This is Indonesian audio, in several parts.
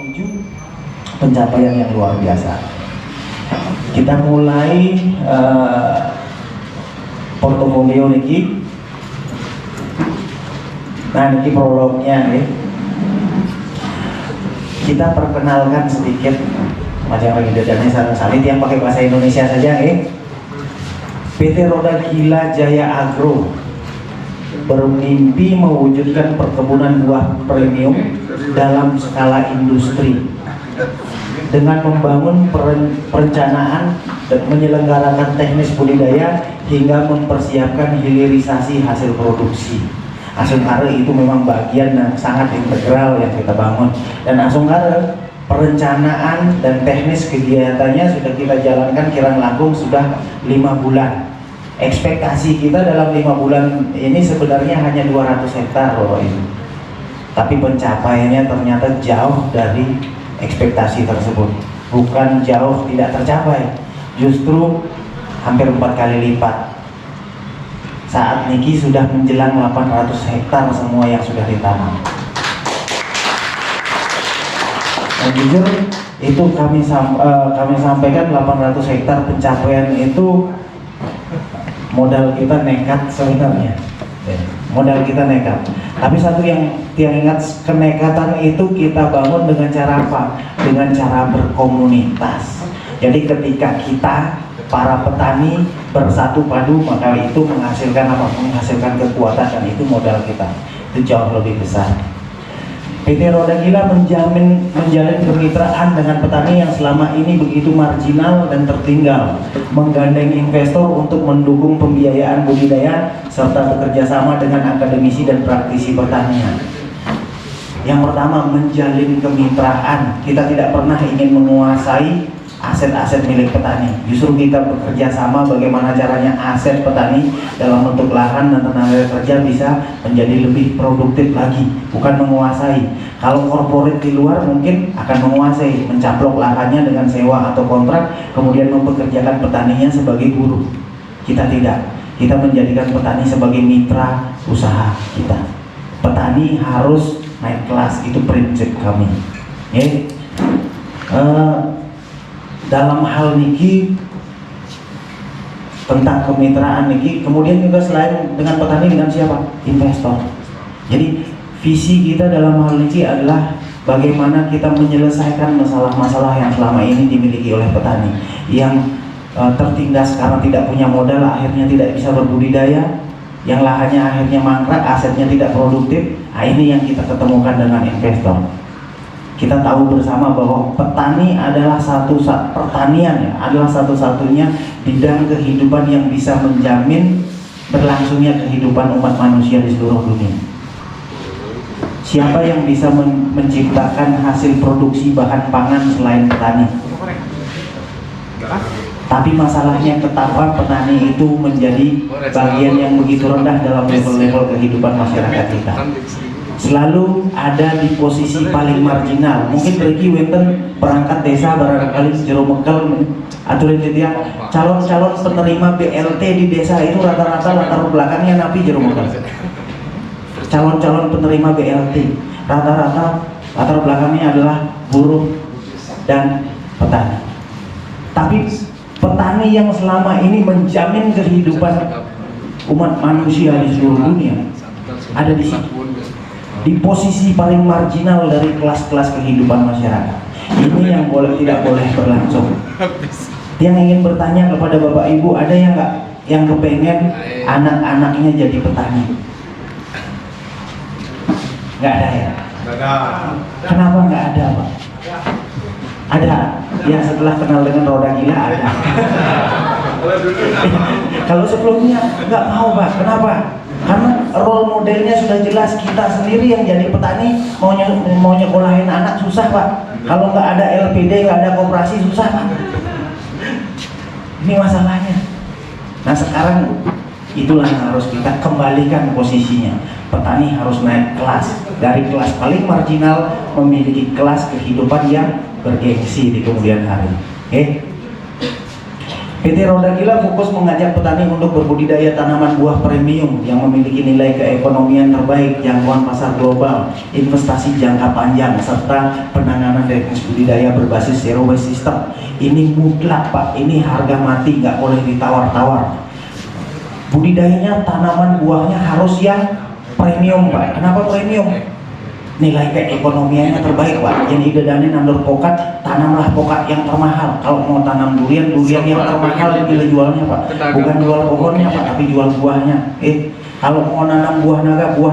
menuju pencapaian yang luar biasa. Kita mulai portofolio niki. Nah, niki prolognya nih. Kita perkenalkan sedikit macam lagi dadanya sarang salit yang pakai bahasa Indonesia saja PT Roda Gila Jaya Agro bermimpi mewujudkan perkebunan buah premium dalam skala industri dengan membangun perencanaan dan menyelenggarakan teknis budidaya hingga mempersiapkan hilirisasi hasil produksi. Asungkara itu memang bagian yang sangat integral yang kita bangun, dan Asungkara perencanaan dan teknis kegiatannya sudah kita jalankan kirang langkung sudah 5 bulan. Ekspektasi kita dalam 5 bulan ini sebenarnya hanya 200 hektar Bapak Ibu. Tapi pencapaiannya ternyata jauh dari ekspektasi tersebut. Bukan jauh tidak tercapai, justru hampir 4 kali lipat. Saat niki sudah menjelang 800 hektar semua yang sudah ditanam. Dan jujur itu kami sampaikan 800 hektar pencapaian itu modal kita nekat sebenarnya. Modal kita nekat. Tapi satu yang ingat, kenekatan itu kita bangun dengan cara apa? Dengan cara berkomunitas. Jadi ketika kita para petani bersatu padu, maka itu menghasilkan apa? Menghasilkan kekuatan, dan itu modal kita. Itu jauh lebih besar. PT Roda Gila menjalin kemitraan dengan petani yang selama ini begitu marginal dan tertinggal, menggandeng investor untuk mendukung pembiayaan budidaya serta bekerja sama dengan akademisi dan praktisi pertanian. Yang pertama, menjalin kemitraan. Kita tidak pernah ingin menguasai aset-aset milik petani, justru kita bekerja sama bagaimana caranya aset petani dalam bentuk lahan dan tenaga kerja bisa menjadi lebih produktif lagi, bukan menguasai. Kalau korporat di luar mungkin akan menguasai, mencaplok lahannya dengan sewa atau kontrak, kemudian mempekerjakan petaninya sebagai buruh. Kita tidak, kita menjadikan petani sebagai mitra usaha kita. Petani harus naik kelas, itu prinsip kami. Dalam hal niki tentang kemitraan niki, kemudian juga selain dengan petani, dengan siapa? Investor. Jadi visi kita dalam hal niki adalah bagaimana kita menyelesaikan masalah-masalah yang selama ini dimiliki oleh petani yang tertindas karena tidak punya modal, akhirnya tidak bisa berbudidaya, yang lahannya akhirnya mangkrak, asetnya tidak produktif. Nah, ini yang kita ketemukan dengan investor. Kita tahu bersama bahwa petani adalah pertanian adalah satu-satunya bidang kehidupan yang bisa menjamin berlangsungnya kehidupan umat manusia di seluruh dunia. Siapa yang bisa menciptakan hasil produksi bahan pangan selain petani? Tapi masalahnya betapa petani itu menjadi bagian yang begitu rendah dalam level-level kehidupan masyarakat kita. Selalu ada di posisi paling marginal. Mungkin bagi wenten perangkat desa barangkali jero mekel aturin dia calon-calon penerima BLT di desa itu rata-rata latar belakangnya napi jero mekel. Calon-calon penerima BLT rata-rata latar belakangnya adalah buruh dan petani. Tapi petani yang selama ini menjamin kehidupan umat manusia di seluruh dunia ada di sini. di posisi paling marginal dari kelas-kelas kehidupan masyarakat. Ini yang tidak boleh berlangsung. Yang ingin bertanya kepada Bapak Ibu, ada yang nggak yang kepengen anak-anaknya jadi petani? Nggak ada ya? Kenapa nggak ada, Pak? Ada. Yang setelah kenal dengan roda gila ada. Kalau sebelumnya nggak mau, Pak. Kenapa? Karena role modelnya sudah jelas. Kita sendiri yang jadi petani mau nyekolahin anak susah, Pak. Kalau nggak ada LPD, nggak ada koperasi, susah, Pak. Ini masalahnya. Nah sekarang itulah yang harus kita kembalikan posisinya. Petani harus naik kelas, dari kelas paling marginal memiliki kelas kehidupan yang bergengsi di kemudian hari. PT Roda Gila fokus mengajak petani untuk berbudidaya tanaman buah premium yang memiliki nilai keekonomian terbaik, jangkauan pasar global, investasi jangka panjang, serta penanganan teknis budidaya berbasis zero waste system. Ini mutlak, Pak. Ini harga mati, nggak boleh ditawar-tawar. Budidayanya tanaman buahnya harus yang premium, Pak. Kenapa premium? Nilai keekonomiannya terbaik, Pak. Yang idedane nandur pokat, tanamlah pokat yang termahal. Kalau mau tanam durian yang termahal nilai jualnya, Pak. Bukan jual pohonnya, Pak, tapi jual buahnya. Kalau mau nanam buah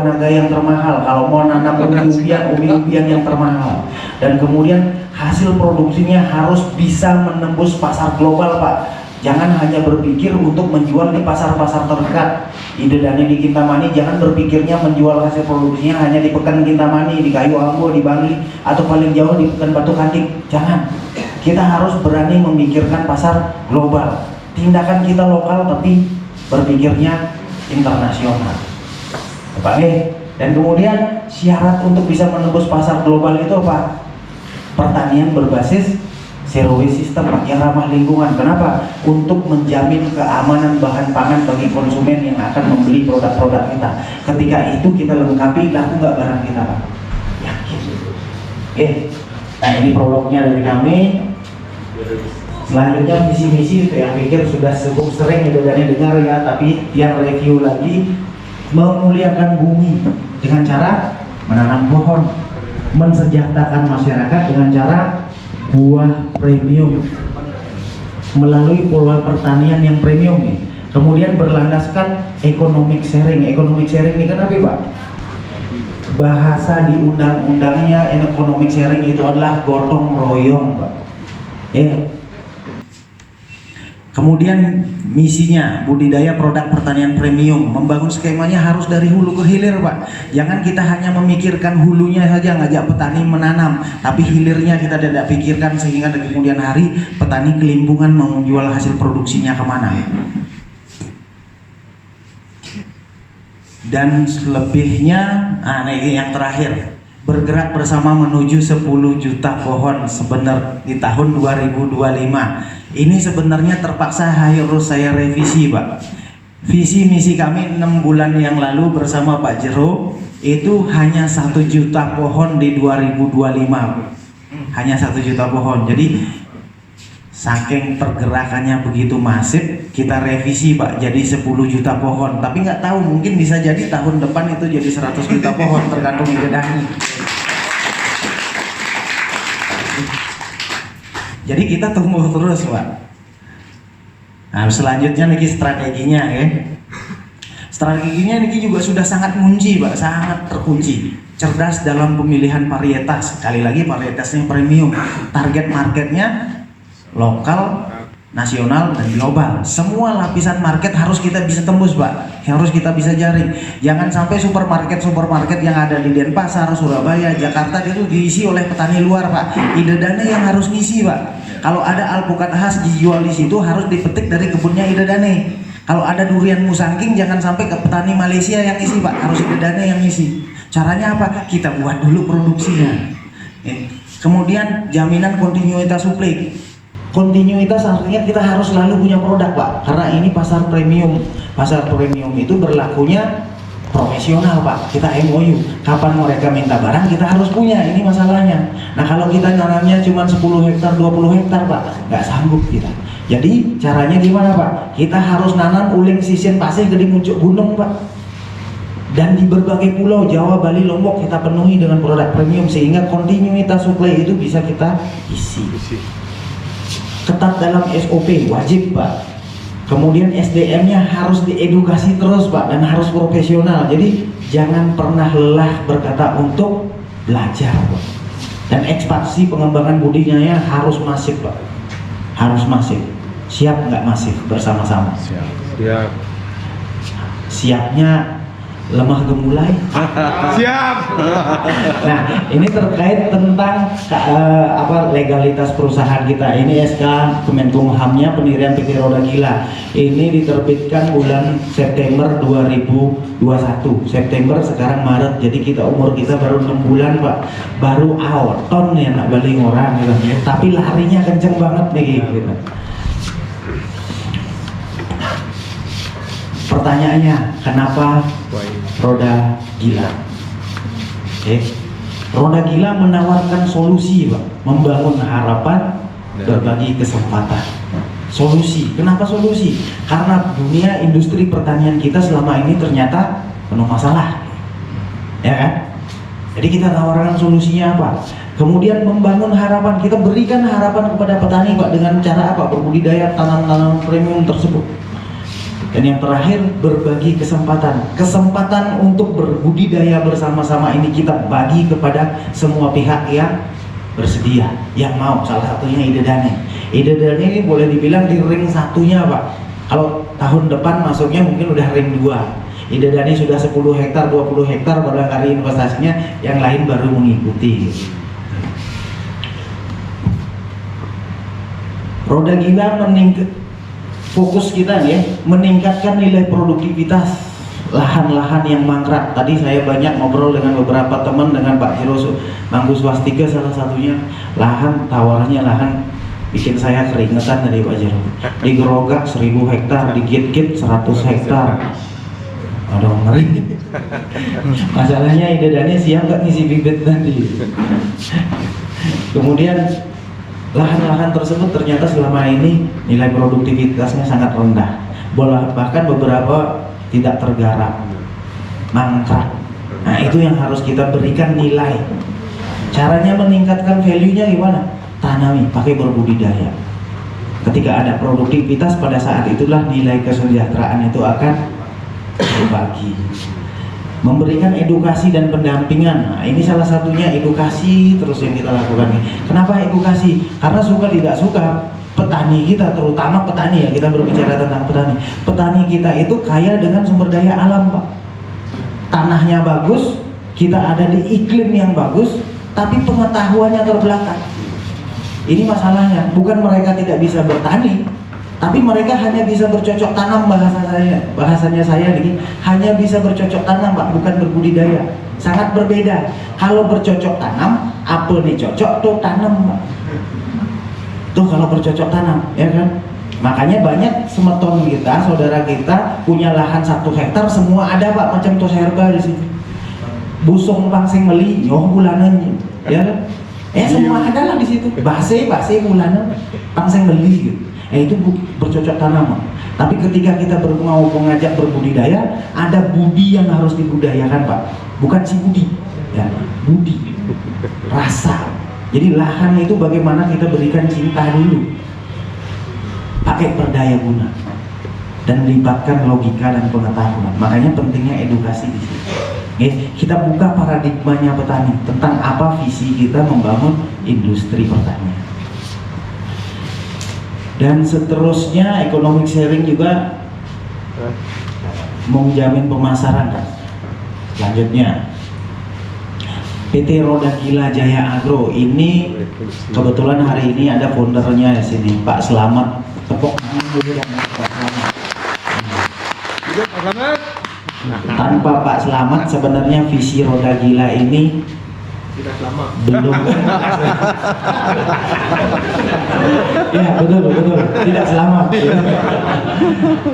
naga yang termahal. Kalau mau nanam umbi-umbian yang termahal. Dan kemudian hasil produksinya harus bisa menembus pasar global, Pak. Jangan hanya berpikir untuk menjual di pasar-pasar terdekat. Idedane di Kintamani jangan berpikirnya menjual hasil produksinya hanya di Pekan Kintamani, di Kayu Ambo, di Bangli, atau paling jauh di Pekan Batu Kantik. Jangan. Kita harus berani memikirkan pasar global. Tindakan kita lokal tapi berpikirnya internasional. Pak, dan kemudian syarat untuk bisa menembus pasar global itu apa? Pertanian berbasis zero waste system, Pak, yang ramah lingkungan. Kenapa? Untuk menjamin keamanan bahan pangan bagi konsumen yang akan membeli produk-produk kita. Ketika itu kita lengkapi, laku nggak barang kita, Pak? Yakin. Nah ini prolognya dari kami. Selanjutnya misi-misi yang pikir sudah cukup sering dengar ya, tapi yang review lagi. Memuliakan bumi dengan cara menanam pohon, mensejahterakan masyarakat dengan cara buah premium melalui pola pertanian yang premium nih. Kemudian berlandaskan economic sharing. Economic sharing ini kenapa, Pak? Bahasa di undang-undangnya economic sharing itu adalah gotong royong, Pak. Kemudian misinya budidaya produk pertanian premium, membangun skemanya harus dari hulu ke hilir, Pak. Jangan kita hanya memikirkan hulunya saja, ngajak petani menanam, tapi hilirnya kita tidak pikirkan sehingga di kemudian hari petani kelimpungan mau menjual hasil produksinya kemana. Dan selebihnya, ini yang terakhir, bergerak bersama menuju 10 juta pohon sebenarnya di tahun 2025. Ini sebenarnya terpaksa harus saya revisi, Pak. Visi misi kami 6 bulan yang lalu bersama Pak Jero itu hanya 1 juta pohon di 2025. Hanya 1 juta pohon. Jadi saking pergerakannya begitu masif, kita revisi, Pak, jadi 10 juta pohon. Tapi nggak tahu, mungkin bisa jadi tahun depan itu jadi 100 juta pohon, tergantung idedani. Jadi kita tumbuh terus, Pak. Nah, selanjutnya niki strateginya ya. Strateginya niki juga sudah sangat kunci, Pak, sangat terkunci. Cerdas dalam pemilihan varietas. Sekali lagi varietasnya premium. Target marketnya lokal, nasional, dan global. Semua lapisan market harus kita bisa tembus, Pak. Harus kita bisa jaring. Jangan sampai supermarket yang ada di Denpasar, Surabaya, Jakarta itu diisi oleh petani luar, Pak. Idedane yang harus ngisi, Pak. Kalau ada alpukat khas dijual di situ harus dipetik dari kebunnya idedane. Kalau ada durian musangking jangan sampai ke petani Malaysia yang ngisi, Pak. Harus idedane yang ngisi. Caranya apa? Kita buat dulu produksinya. Kemudian jaminan kontinuitas suplai. Kontinuitas artinya kita harus selalu punya produk, Pak, karena ini pasar premium. Pasar premium itu berlakunya profesional, Pak. Kita MOU, kapan mereka minta barang kita harus punya. Ini masalahnya. Nah kalau kita nanamnya cuma 10 hektar 20 hektar, Pak, nggak sanggup kita. Jadi caranya gimana, Pak? Kita harus nanam uling sisin pasir gede muncul gunung, Pak. Dan di berbagai pulau Jawa, Bali, Lombok kita penuhi dengan produk premium sehingga kontinuitas supply itu bisa kita isi. Ketat dalam SOP, wajib Pak. Kemudian SDM-nya harus diedukasi terus Pak, dan harus profesional. Jadi jangan pernah lelah berkata untuk belajar Pak. Dan ekspansi pengembangan budidaya harus masif Pak. Harus masif. Siap nggak masif bersama-sama? Siap. Siapnya lemah gemulai. Siap. Nah, ini terkait tentang legalitas perusahaan kita. Ini SK Kemenkumhamnya pendirian PT Roda Gila. Ini diterbitkan bulan September 2021. September sekarang Maret. Jadi umur kita baru 6 bulan, Pak. Baru auton ya nak baling orang gitu. Tapi larinya kenceng banget nih gitu. Pertanyaannya, kenapa Roda Gila? Roda Gila menawarkan solusi, Pak, membangun harapan, berbagi kesempatan. Solusi, kenapa solusi? Karena dunia industri pertanian kita selama ini ternyata penuh masalah, ya kan? Jadi kita tawarkan solusinya apa? Kemudian membangun harapan, kita berikan harapan kepada petani, Pak, dengan cara apa? Berbudidaya tanam-tanam premium tersebut. Dan yang terakhir, berbagi kesempatan. Kesempatan untuk berbudidaya bersama-sama ini kita bagi kepada semua pihak yang bersedia, yang mau. Salah satunya Idedane. Idedane ini boleh dibilang di ring satunya, Pak. Kalau tahun depan masuknya mungkin udah ring 2. Idedane sudah 10 hektar, 20 hektar barangkali investasinya, yang lain baru mengikuti. Roda Gila fokus kita ya, meningkatkan nilai produktivitas lahan-lahan yang mangkrak. Tadi saya banyak ngobrol dengan beberapa teman, dengan Pak Jiro Manggu Swastika salah satunya. Lahan, tawarannya lahan bikin saya keringetan dari Pak Jiro. Di Gerogak 1000 hektar, di Git-Git 100 hektar. Aduh, ngeri. Masalahnya Idedane siang nggak ngisi bibit nanti. Kemudian lahan-lahan tersebut ternyata selama ini nilai produktivitasnya sangat rendah, bahkan beberapa tidak tergarap, mangkrak. Nah, itu yang harus kita berikan nilai. Caranya meningkatkan value-nya gimana? Tanami, pakai berbudidaya. Ketika ada produktivitas, pada saat itulah nilai kesejahteraan itu akan berbagi. Memberikan edukasi dan pendampingan. Nah, ini salah satunya edukasi terus yang kita lakukan. Kenapa edukasi? Karena suka tidak suka petani kita, terutama petani ya, kita berbicara tentang petani. Petani kita itu kaya dengan sumber daya alam, Pak. Tanahnya bagus, kita ada di iklim yang bagus, tapi pengetahuannya terbelakang. Ini masalahnya, bukan mereka tidak bisa bertani, tapi mereka hanya bisa bercocok tanam. Bahasanya saya ini hanya bisa bercocok tanam, Pak, bukan berbudidaya. Sangat berbeda. Kalau bercocok tanam, apa nih cocok tuh tanam, Pak. Tuh kalau bercocok tanam, ya kan? Makanya banyak semeton kita, saudara kita punya lahan 1 hektar, semua ada, Pak, macam tos herba di sini. Busung pangsing meli, nyoh bulanannya, ya kan? Semua ada lah di situ. Base bulanan, pangsing meli gitu. Itu bercocok tanam. Tapi ketika kita mau mengajak berbudidaya, ada budi yang harus dibudayakan, Pak. Bukan si budi, ya, budi, rasa. Jadi lahan itu bagaimana kita berikan cinta dulu, pakai berdaya guna, dan melibatkan logika dan pengetahuan. Makanya pentingnya edukasi di sini. Kita buka paradigmanya petani tentang apa visi kita membangun industri pertanian. Dan seterusnya economic sharing juga menjamin pemasaran, kan. Selanjutnya PT Roda Gila Jaya Agro ini kebetulan hari ini ada foundernya di sini, Pak Slamet. Tepuk tangan dulu ya, Pak Slamet. Tanpa Pak Slamet sebenarnya visi Roda Gila ini tidak selamat. Belum. Ya, betul, tidak selamat. Ya.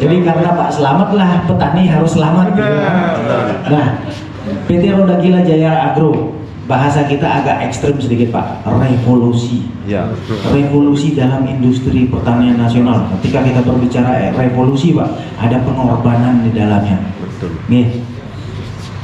Jadi karena Pak selamat lah, petani harus selamat. Ya. Nah, PT Roda Gila Jaya Agro, bahasa kita agak ekstrim sedikit, Pak. Revolusi. Ya. Revolusi dalam industri pertanian nasional. Ketika kita berbicara revolusi, Pak, ada pengorbanan di dalamnya. Betul. Nih.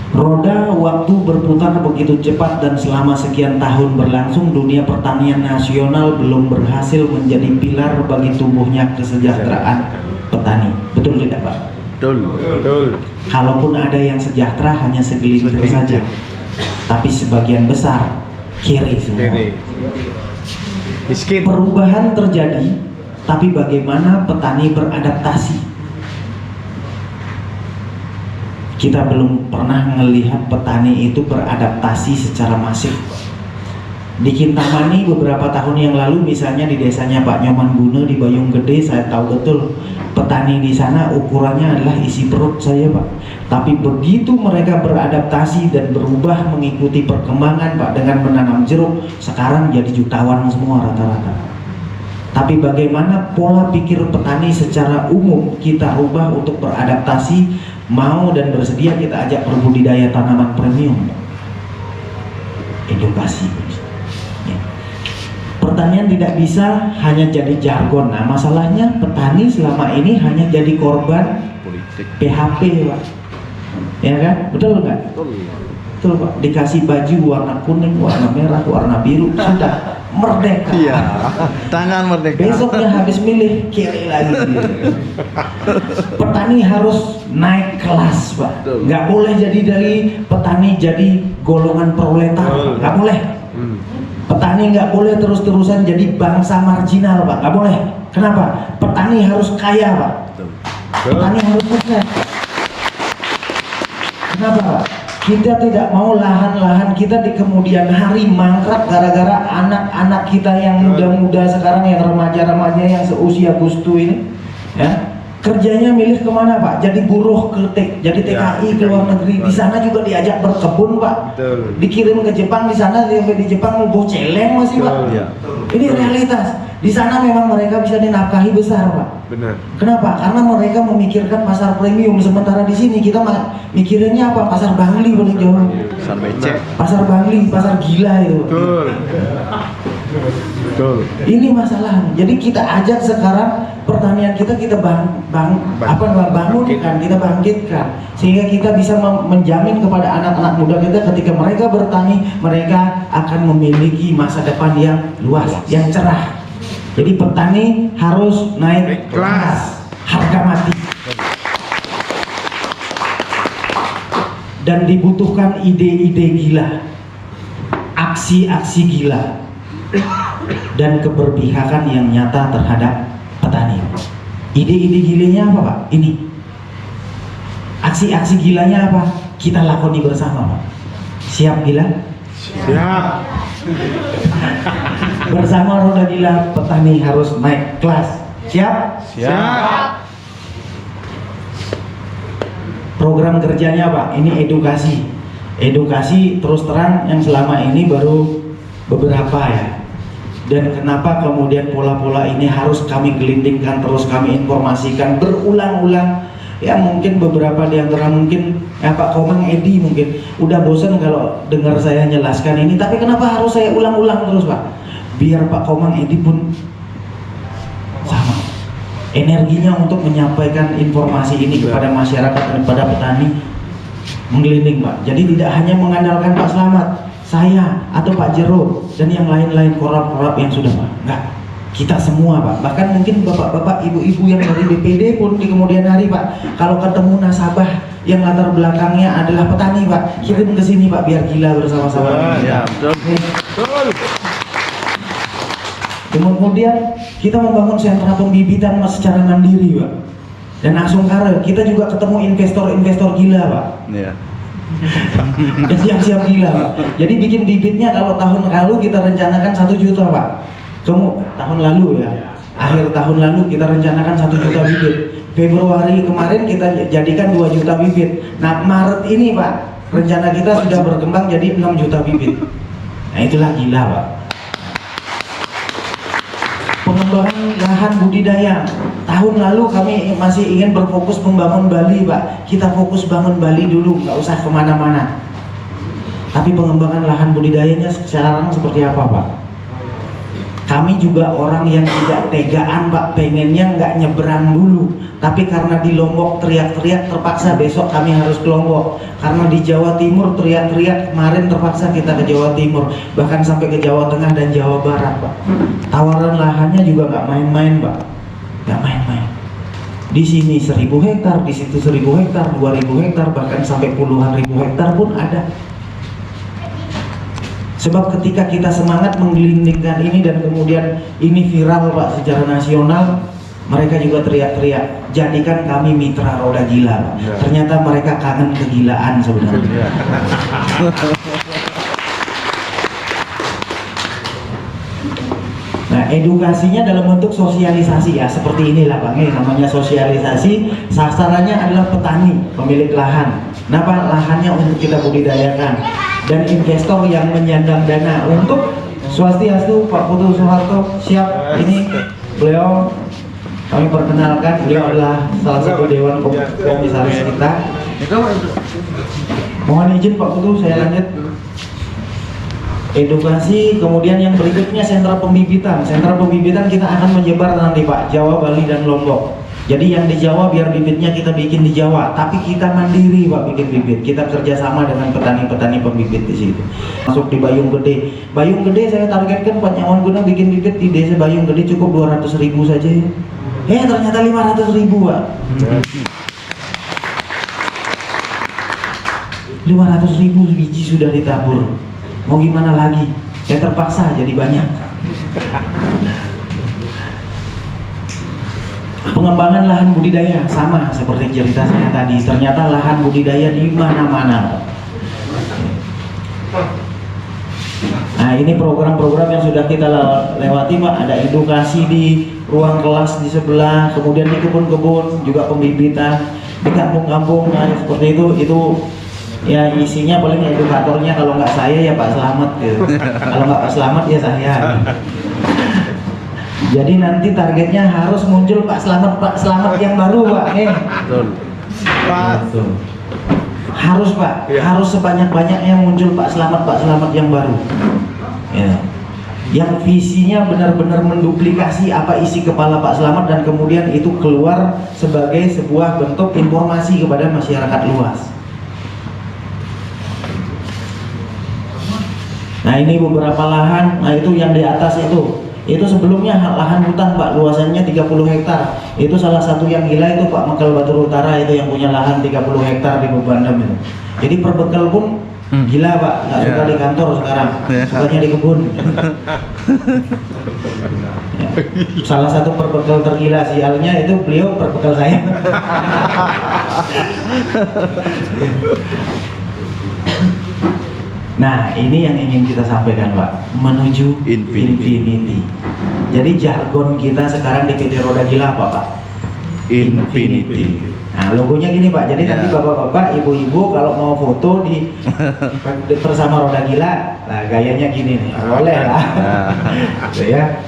Roda waktu berputar begitu cepat dan selama sekian tahun berlangsung, dunia pertanian nasional belum berhasil menjadi pilar bagi tumbuhnya kesejahteraan petani. Betul tidak Pak? Betul. Betul. Kalaupun ada yang sejahtera hanya segelintir saja, tapi sebagian besar kiri semua. Miskin. Perubahan terjadi, tapi bagaimana petani beradaptasi? Kita belum pernah melihat petani itu beradaptasi secara masif. Di Kintamani beberapa tahun yang lalu, misalnya di desanya Pak Nyoman Gune di Bayung Gede, saya tahu betul petani di sana ukurannya adalah isi perut saya Pak. Tapi begitu mereka beradaptasi dan berubah mengikuti perkembangan Pak dengan menanam jeruk, sekarang jadi jutawan semua rata-rata. Tapi bagaimana pola pikir petani secara umum kita ubah untuk beradaptasi, mau dan bersedia kita ajak berbudidaya tanaman premium. Edukasi. Ya. Pertanian tidak bisa hanya jadi jargon. Nah, masalahnya petani selama ini hanya jadi korban Politik. PHP, Pak. Ya kan? Betul nggak? Betul Pak. Dikasih baju warna kuning, warna merah, warna biru, sudah merdeka. Iya. Tangan merdeka. Besoknya habis milih kiri lagi. Petani harus naik kelas Pak. Betul. Nggak boleh jadi dari petani jadi golongan proletar. Betul. Nggak boleh. Petani nggak boleh terus-terusan jadi bangsa marginal Pak. Nggak boleh. Kenapa? Petani harus kaya Pak. Betul. Petani harus sukses. Kenapa Pak? Kita tidak mau lahan-lahan kita di kemudian hari mangkrak gara-gara anak-anak kita yang muda-muda sekarang, yang remaja-remaja yang seusia Gustu ini, ya, kerjanya milih kemana Pak? Jadi buruh jadi TKI ke luar negeri. Di sana juga diajak berkebun Pak. Betul. Dikirim ke Jepang, di sana sampai di Jepang mau celeng masih Pak. Betul, ya. Ini realitas. Di sana memang mereka bisa dinafkahi besar Pak. Benar. Kenapa? Karena mereka memikirkan pasar premium, sementara di sini kita mikirinnya apa? Pasar Bangli paling jauh. Pasar becek. Pasar Bangli, pasar gila itu. Betul. Betul. Ini masalahnya. Jadi kita ajak sekarang pertanian kita bangunkan, kita bangkitkan, sehingga kita bisa menjamin kepada anak-anak muda kita ketika mereka bertani, mereka akan memiliki masa depan yang luas, yang cerah. Jadi petani harus naik kelas, harga mati. Dan dibutuhkan ide-ide gila, aksi-aksi gila, dan keberpihakan yang nyata terhadap petani. Ide-ide gilanya apa Pak? Ini. Aksi-aksi gilanya apa? Kita lakoni bersama Pak. Siap gila? Siap. Bersama roda gila, petani harus naik kelas. Siap? Siap. Program kerjanya Pak, ini edukasi. Edukasi terus terang yang selama ini baru beberapa ya. Dan kenapa kemudian pola-pola ini harus kami gelindingkan, terus kami informasikan berulang-ulang. Ya mungkin beberapa di antara mungkin Pak Komang Edi mungkin udah bosan kalau dengar saya jelaskan ini, tapi kenapa harus saya ulang-ulang terus Pak? Biar Pak Komang Edi pun sama energinya untuk menyampaikan informasi ini kepada masyarakat dan kepada petani menggelinding Pak. Jadi tidak hanya mengandalkan Pak Slamet, saya atau Pak Jero dan yang lain-lain korab-korab yang sudah Pak. Enggak, kita semua Pak. Bahkan mungkin bapak-bapak, ibu-ibu yang dari BPD pun di kemudian hari Pak, kalau ketemu nasabah yang latar belakangnya adalah petani Pak, kirim ke sini Pak biar gila bersama-sama. Ya, betul. Betul. Kemudian kita membangun sentra pembibitan secara mandiri Pak. Dan Asungkara kita juga ketemu investor-investor gila Pak. Iya. Dan siap-siap gila Pak. Jadi bikin bibitnya kalau tahun lalu kita rencanakan 1 juta Pak. Tahun lalu ya, akhir tahun lalu kita rencanakan 1 juta bibit. Februari kemarin kita jadikan 2 juta bibit. Nah Maret ini Pak, rencana kita sudah berkembang jadi 6 juta bibit. Nah itulah gila Pak. Pengembangan lahan budidaya. Tahun lalu kami masih ingin berfokus membangun Bali Pak. Kita fokus bangun Bali dulu, nggak usah kemana-mana. Tapi pengembangan lahan budidayanya sekarang seperti apa Pak? Kami juga orang yang tidak tegaan Pak, pengennya nggak nyeberang dulu. Tapi karena di Lombok teriak-teriak, terpaksa besok kami harus ke Lombok. Karena di Jawa Timur teriak-teriak, kemarin terpaksa kita ke Jawa Timur. Bahkan sampai ke Jawa Tengah dan Jawa Barat Pak. Tawaran lahannya juga nggak main-main Pak, nggak main-main. Di sini 1000 hektar, di situ 1000 hektar, 2000 hektar, bahkan sampai puluhan ribu hektar pun ada. Sebab ketika kita semangat menggelindingkan ini dan kemudian ini viral Pak secara nasional, mereka juga teriak-teriak, jadikan kami mitra roda gila Pak. Ternyata mereka kangen kegilaan sebenarnya. Nah, edukasinya dalam bentuk sosialisasi ya, seperti inilah Bang, namanya sosialisasi. Sasarannya adalah petani, pemilik lahan. Kenapa? Lahannya untuk kita budidayakan. Dan investor yang menyandang dana untuk swastiastu. Pak Putu Soeharto siap. Ini beliau kami perkenalkan, beliau adalah salah satu dewan komisaris kita. Mohon izin Pak Putu, saya lanjut. Edukasi, kemudian yang berikutnya sentra pembibitan. Sentra pembibitan kita akan menyebar nanti Pak, Jawa, Bali, dan Lombok. Jadi yang di Jawa biar bibitnya kita bikin di Jawa, tapi kita mandiri Pak bikin bibit. Kita kerjasama dengan petani-petani pembibit di situ. Masuk di Bayung Gede. Bayung Gede saya targetkan Pak Nyawan Guna bikin bibit di desa Bayung Gede cukup 200.000 saja. Ternyata 500.000 Pak. 500.000 biji sudah ditabur. Mau gimana lagi? Saya terpaksa jadi banyak. Pengembangan lahan budidaya sama seperti cerita saya tadi. Ternyata lahan budidaya di mana-mana. Nah, ini program-program yang sudah kita lewati Pak. Ada edukasi di ruang kelas di sebelah, kemudian di kebun-kebun juga pembibitan, di kampung-kampung. Nah, seperti itu ya isinya paling edukatornya kalau nggak saya ya Pak Slamet gitu. Kalau nggak Pak Slamet ya saya. Jadi nanti targetnya harus muncul Pak Slamet yang baru Pak. Betul. Betul. Harus Pak, harus sebanyak-banyaknya muncul Pak Slamet yang baru. Ya. Yang visinya benar-benar menduplikasi apa isi kepala Pak Slamet dan kemudian itu keluar sebagai sebuah bentuk informasi kepada masyarakat luas. Nah, ini beberapa lahan. Nah, itu yang di atas itu sebelumnya lahan hutan Pak, luasannya 30 hektar. Itu salah satu yang gila itu Pak Mekal Batur Utara, itu yang punya lahan 30 hektar di Bebandem itu. Jadi perbekal pun gila Pak, nggak suka di kantor sekarang, sukanya di kebun. Ya. Salah satu perbekal tergila sialnya itu beliau perbekal saya. Nah, ini yang ingin kita sampaikan Pak, menuju infinity. Jadi jargon kita sekarang di PT Roda Gila apa Pak? Infinity. Nah, logonya gini Pak, jadi nanti bapak-bapak, ibu-ibu kalau mau foto di bersama Roda Gila, nah gayanya gini nih, boleh lah. Ya.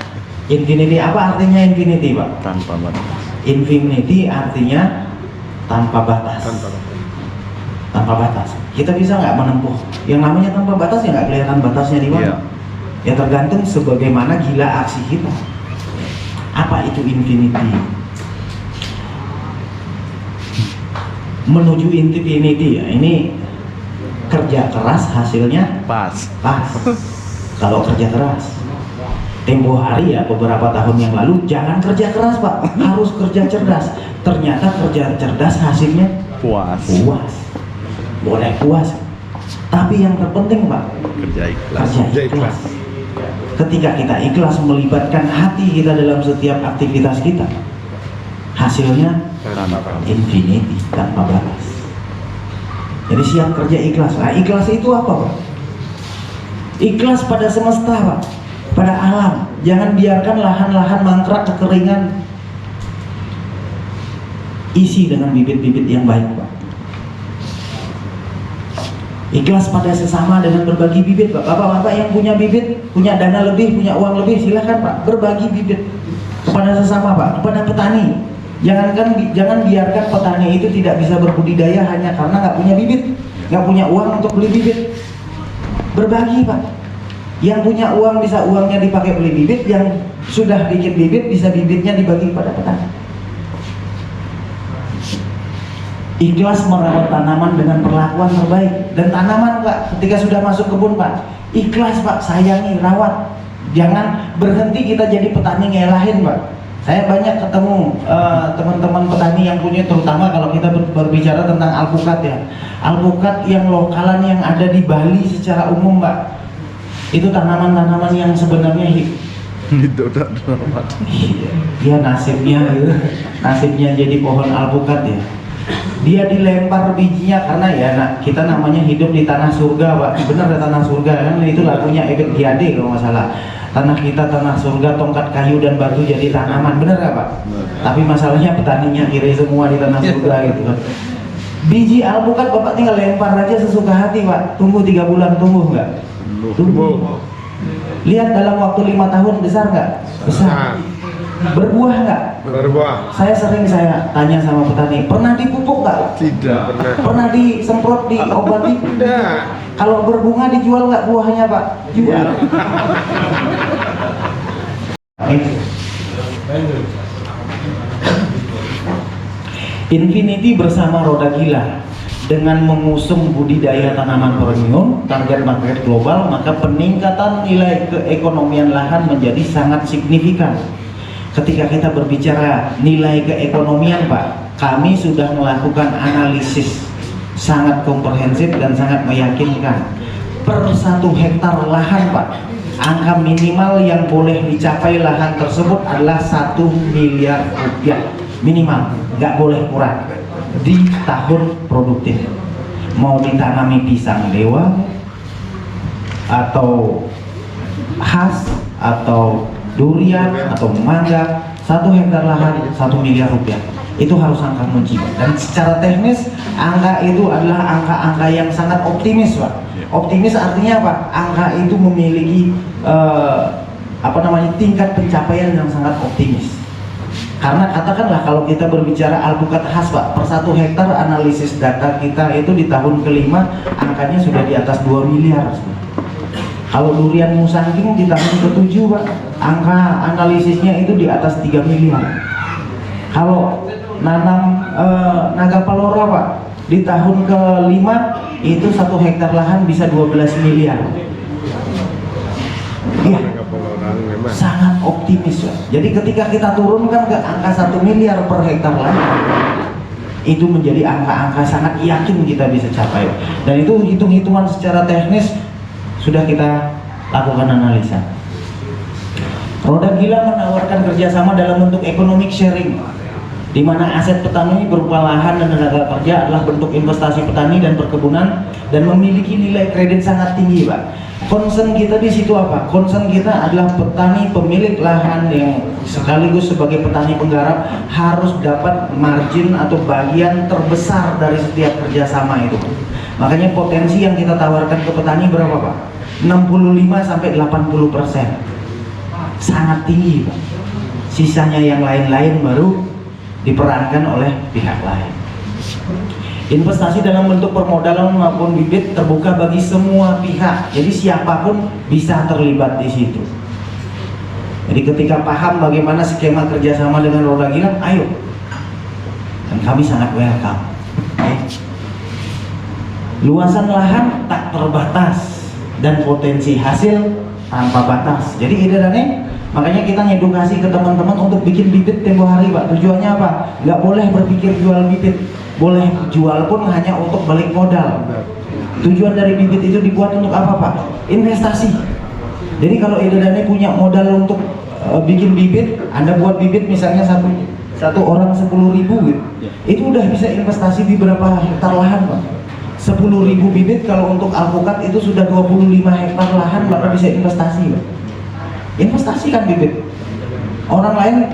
Infinity, apa artinya infinity Pak? Tanpa batas. Infinity artinya tanpa batas. Tanpa batas. Kita bisa nggak menempuh? Yang namanya tanpa batas ya nggak kelihatan batasnya di mana. Ya tergantung sebagaimana gila aksi kita. Apa itu infinity? Menuju infinity ya, ini kerja keras hasilnya Pas. Kalau kerja keras, tempo hari ya beberapa tahun yang lalu jangan kerja keras Pak, harus kerja cerdas. Ternyata kerja cerdas hasilnya Puas. Boleh puas, tapi yang terpenting Pak, Kerja ikhlas. kerja ikhlas. Ketika kita ikhlas melibatkan hati kita dalam setiap aktivitas kita, hasilnya infinity, tanpa batas. Jadi siap kerja ikhlas. Nah, ikhlas itu apa Pak? Ikhlas pada semesta Pak, pada alam. Jangan biarkan lahan-lahan mangkrak kekeringan. Isi dengan bibit-bibit yang baik Pak. Ikhlas pada sesama dengan berbagi bibit Pak. Bapak-bapak yang punya bibit, punya dana lebih, punya uang lebih, silahkan Pak berbagi bibit kepada sesama Pak, kepada petani. Jangan biarkan petani itu tidak bisa berbudidaya hanya karena nggak punya bibit, nggak punya uang untuk beli bibit. Berbagi Pak. Yang punya uang bisa uangnya dipakai beli bibit, yang sudah bikin bibit bisa bibitnya dibagi pada petani. Ikhlas merawat tanaman dengan perlakuan terbaik. Dan tanaman Pak, ketika sudah masuk kebun Pak, ikhlas Pak, sayangi, rawat. Jangan berhenti kita jadi petani ngelahin Pak. Saya banyak ketemu teman-teman petani yang punya, terutama kalau kita berbicara tentang alpukat ya, alpukat yang lokalan yang ada di Bali secara umum Pak. Itu tanaman-tanaman yang sebenarnya Itu udah normal. ya nasibnya gitu. Nasibnya jadi pohon alpukat ya. Dia dilempar bijinya karena ya kita namanya hidup di tanah surga Pak. Benar ya, tanah surga kan, itu lagunya Ebit Giade kalau nggak salah. Tanah kita tanah surga, tongkat kayu dan batu jadi tanaman, benar nggak Pak? Tapi masalahnya petaninya kiri semua di tanah surga gitu kan. Biji alpukat Bapak tinggal lempar aja sesuka hati Pak. Tunggu 3 bulan, tumbuh nggak? Tumbuh. Lihat dalam waktu 5 tahun besar nggak? Besar. Berbuah nggak? Berbuah. Saya sering tanya sama petani, pernah dipupuk nggak? Tidak pernah. Pernah disemprot, diobati? Tidak. Kalau berbunga dijual nggak buahnya Pak? Jual. Infinity bersama Roda Gila dengan mengusung budidaya tanaman premium, target market global, maka peningkatan nilai keekonomian lahan menjadi sangat signifikan. Ketika kita berbicara nilai keekonomian Pak, kami sudah melakukan analisis sangat komprehensif dan sangat meyakinkan. Per 1 hektar lahan Pak, angka minimal yang boleh dicapai lahan tersebut adalah 1 miliar rupiah minimal, nggak boleh kurang di tahun produktif. Mau ditanami pisang dewa atau khas atau durian atau mangga, 1 hektar lahan 1 miliar rupiah, itu harus angka kunci. Dan secara teknis angka itu adalah angka-angka yang sangat optimis Pak. Optimis artinya apa? Angka itu memiliki tingkat pencapaian yang sangat optimis. Karena katakanlah kalau kita berbicara alpukat khas Pak, per 1 hektar analisis data kita itu di tahun kelima angkanya sudah di atas 2 miliar. Kalau durian musangking di tahun ke-7 Pak, angka analisisnya itu di atas 3 miliar. Kalau nanam naga palora Pak, di tahun ke-5 itu 1 hektar lahan bisa 12 miliar. Iya, sangat optimis ya. Jadi ketika kita turunkan ke angka 1 miliar per hektar lahan, itu menjadi angka-angka sangat yakin kita bisa capai. Dan itu hitung-hitungan secara teknis sudah kita lakukan analisa. Roda Gila menawarkan kerjasama dalam bentuk economic sharing, di mana aset petani berupa lahan dan tenaga kerja adalah bentuk investasi petani dan perkebunan dan memiliki nilai kredit sangat tinggi Pak. Concern kita di situ apa? Concern kita adalah petani pemilik lahan yang sekaligus sebagai petani penggarap harus dapat margin atau bagian terbesar dari setiap kerjasama itu. Makanya potensi yang kita tawarkan ke petani berapa Pak? 65-80%. Sangat tinggi Pak. Sisanya yang lain-lain baru diperankan oleh pihak lain. Investasi dalam bentuk permodalan maupun bibit terbuka bagi semua pihak. Jadi siapapun bisa terlibat di situ. Jadi ketika paham bagaimana skema kerjasama dengan Roda Gila, ayo. Dan kami sangat welcome. Luasan lahan tak terbatas dan potensi hasil tanpa batas. Jadi edarannya, makanya kita ngedukasi ke teman-teman untuk bikin bibit tempo hari Pak. Tujuannya apa? Nggak boleh berpikir jual bibit. Boleh jual pun hanya untuk balik modal. Tujuan dari bibit itu dibuat untuk apa Pak? Investasi. Jadi kalau edarannya punya modal untuk bikin bibit, Anda buat bibit misalnya satu orang 10.000 gitu. Itu udah bisa investasi di berapa hektar lahan Pak? 10.000 bibit kalau untuk alpukat itu sudah 25 hektar lahan Bapak bisa investasi Pak. Investasikan bibit. Orang lain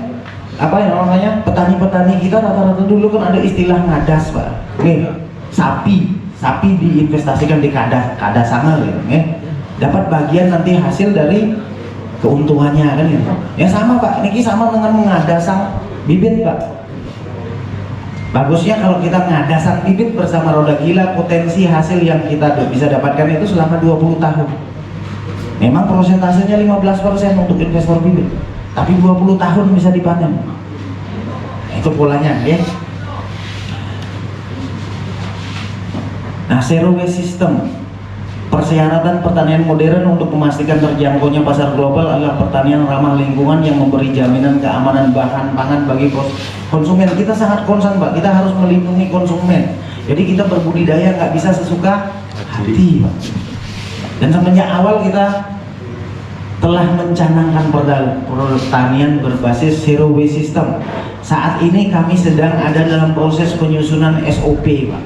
apa yang namanya petani-petani kita rata-rata dulu kan ada istilah ngadas Pak. Nih, sapi diinvestasikan di kadas sangat gitu, dapat bagian nanti hasil dari keuntungannya kan gitu. Ya sama Pak, ini sama dengan mengadasang bibit Pak. Bagusnya kalau kita ngadasang bibit bersama Roda Gila, potensi hasil yang kita bisa dapatkan itu selama 20 tahun. Memang prosentasenya 15% untuk investor bibit, tapi 20 tahun bisa dipanen. Itu polanya ya. Nah, zero waste system, persyaratan pertanian modern untuk memastikan terjangkaunya pasar global adalah pertanian ramah lingkungan yang memberi jaminan keamanan bahan pangan bagi konsumen. Kita sangat concern, Pak, kita harus melindungi konsumen. Jadi kita berbudidaya nggak bisa sesuka hati, Pak. Dan semenjak awal kita telah mencanangkan pertanian berbasis zero waste system. Saat ini kami sedang ada dalam proses penyusunan SOP, Pak.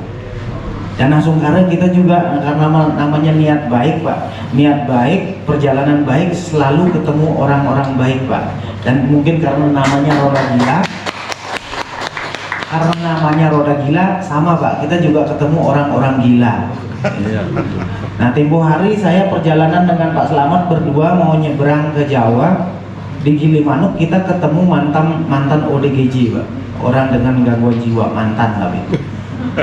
Dan langsung karena kita juga karena namanya niat baik, Pak. Niat baik, perjalanan baik, selalu ketemu orang-orang baik, Pak. Dan mungkin karena namanya roda gila, sama, Pak. Kita juga ketemu orang-orang gila. Nah, tempo hari saya perjalanan dengan Pak Slamet berdua mau nyebrang ke Jawa. Di Gilimanuk kita ketemu mantan ODGJ, Pak. Orang dengan gangguan jiwa, mantan tapi.